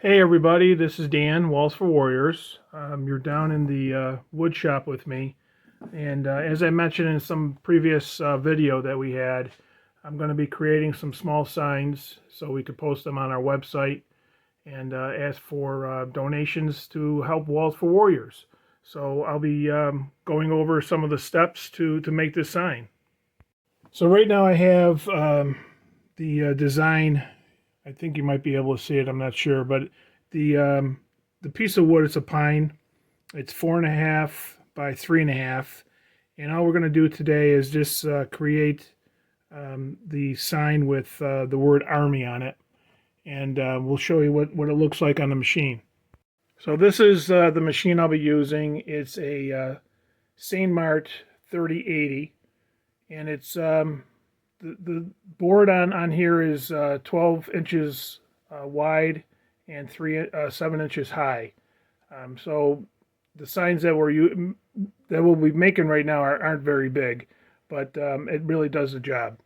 Hey everybody, this is Dan, Walls for Warriors. You're down in the wood shop with me, and as I mentioned in some previous video that we had, I'm going to be creating some small signs so we could post them on our website and ask for donations to help Walls for Warriors. So I'll be going over some of the steps to make this sign. So right now I have the design. I think you might be able to see it. I'm not sure, but the piece of wood, it's a pine. It's 4.5 by 3.5, and all we're going to do today is just create the sign with the word Army on it, and we'll show you what it looks like on the machine. So this is the machine I'll be using. It's a St. Mart 3080, and it's the board on here is 12 inches wide and 7 inches high. So the signs that we'll be making right now aren't very big, but it really does the job.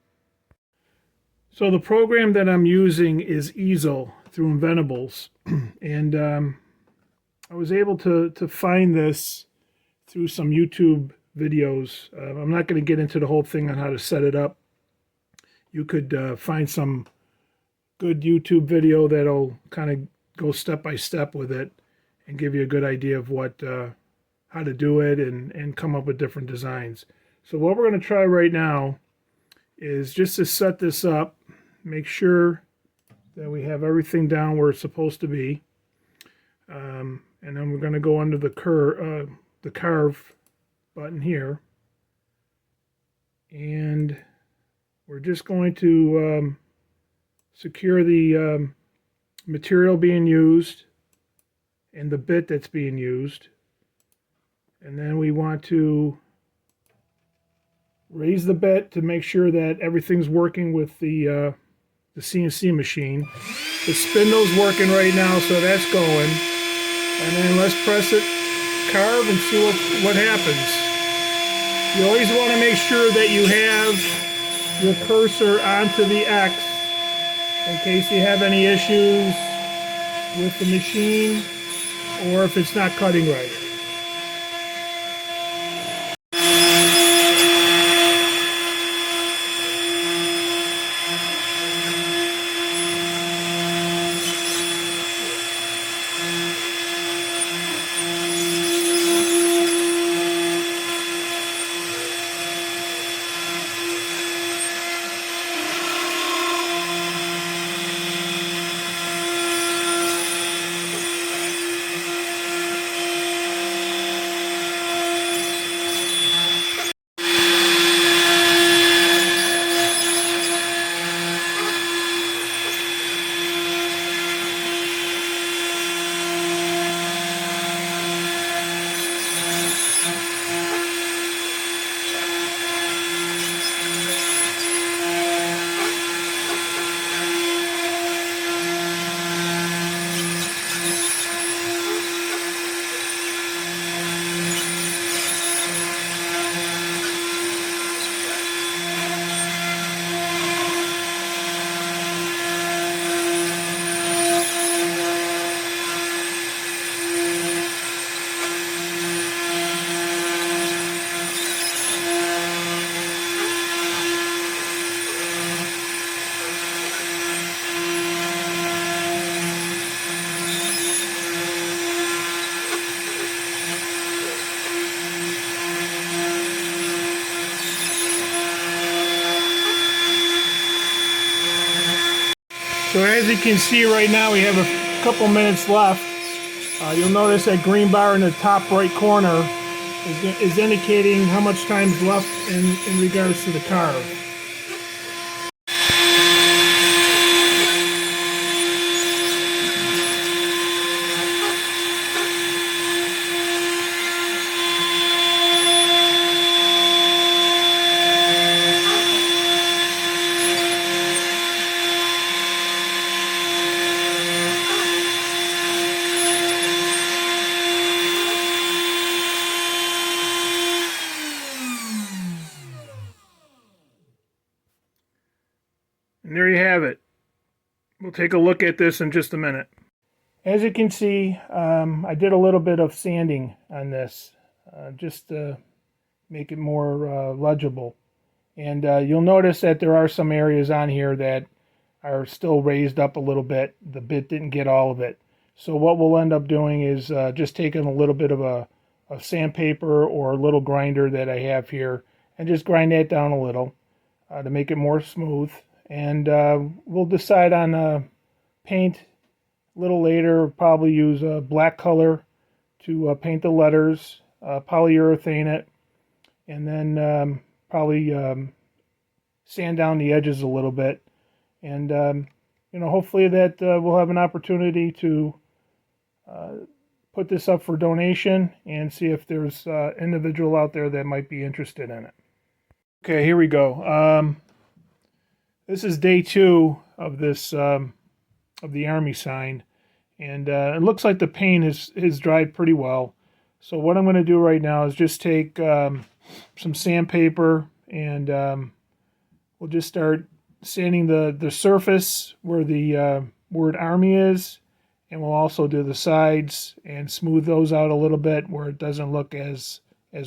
So the program that I'm using is Easel through Inventables, and I was able to find this through some YouTube videos. I'm not going to get into the whole thing on how to set it up. You could find some good YouTube video that'll kind of go step by step with it and give you a good idea of what how to do it and come up with different designs. So what we're going to try right now is just to set this up, make sure that we have everything down where it's supposed to be, and then we're going to go under the carve button here, and we're just going to secure the material being used and the bit that's being used. And then we want to raise the bit to make sure that everything's working with the CNC machine. The spindle's working right now, so that's going. And then let's press it, carve, and see what happens. You always want to make sure that you have your cursor onto the X in case you have any issues with the machine or if it's not cutting right. So as you can see right now, we have a couple minutes left. You'll notice that green bar in the top right corner is indicating how much time's left in regards to the carve. And there you have it. We'll take a look at this in just a minute. As you can see, I did a little bit of sanding on this just to make it more legible. And you'll notice that there are some areas on here that are still raised up a little bit. The bit didn't get all of it. So what we'll end up doing is just taking a little bit of sandpaper or a little grinder that I have here and just grind that down a little to make it more smooth. And we'll decide on paint a little later. Probably use a black color to paint the letters, polyurethane it, and then probably sand down the edges a little bit. And hopefully that we'll have an opportunity to put this up for donation and see if there's individual out there that might be interested in it. Okay, here we go. This is day 2 of this of the Army sign, and it looks like the paint is dried pretty well. So what I'm going to do right now is just take some sandpaper and we'll just start sanding the surface where the word Army is, and we'll also do the sides and smooth those out a little bit where it doesn't look as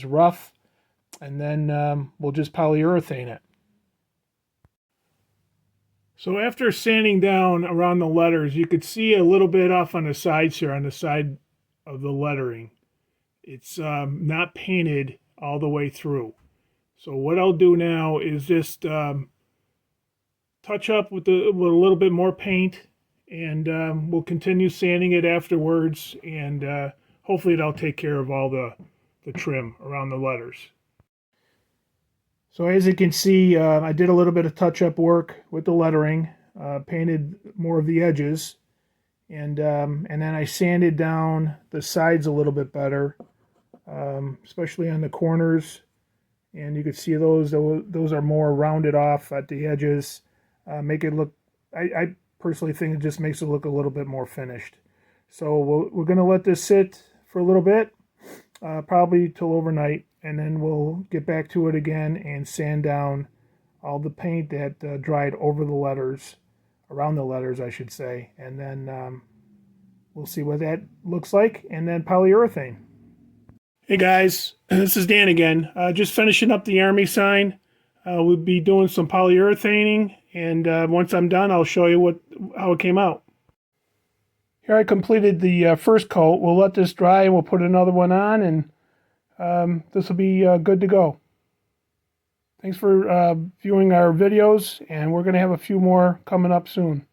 rough, and then we'll just polyurethane it. So after sanding down around the letters, you could see a little bit off on the sides here, on the side of the lettering. It's not painted all the way through. So what I'll do now is just touch up with a little bit more paint, and we'll continue sanding it afterwards, and hopefully that'll take care of all the trim around the letters. So as you can see, I did a little bit of touch-up work with the lettering, painted more of the edges, and then I sanded down the sides a little bit better, especially on the corners. And you can see those are more rounded off at the edges. Make it look, I personally think it just makes it look a little bit more finished. So we're going to let this sit for a little bit, probably till overnight, and then we'll get back to it again and sand down all the paint that dried over the letters, around the letters I should say, and then we'll see what that looks like, and then polyurethane. Hey guys, this is Dan again. Just finishing up the Army sign. We'll be doing some polyurethaning, and once I'm done, I'll show you how it came out. Here I completed the first coat. We'll let this dry and we'll put another one on, and this will be good to go. Thanks for viewing our videos, and we're going to have a few more coming up soon.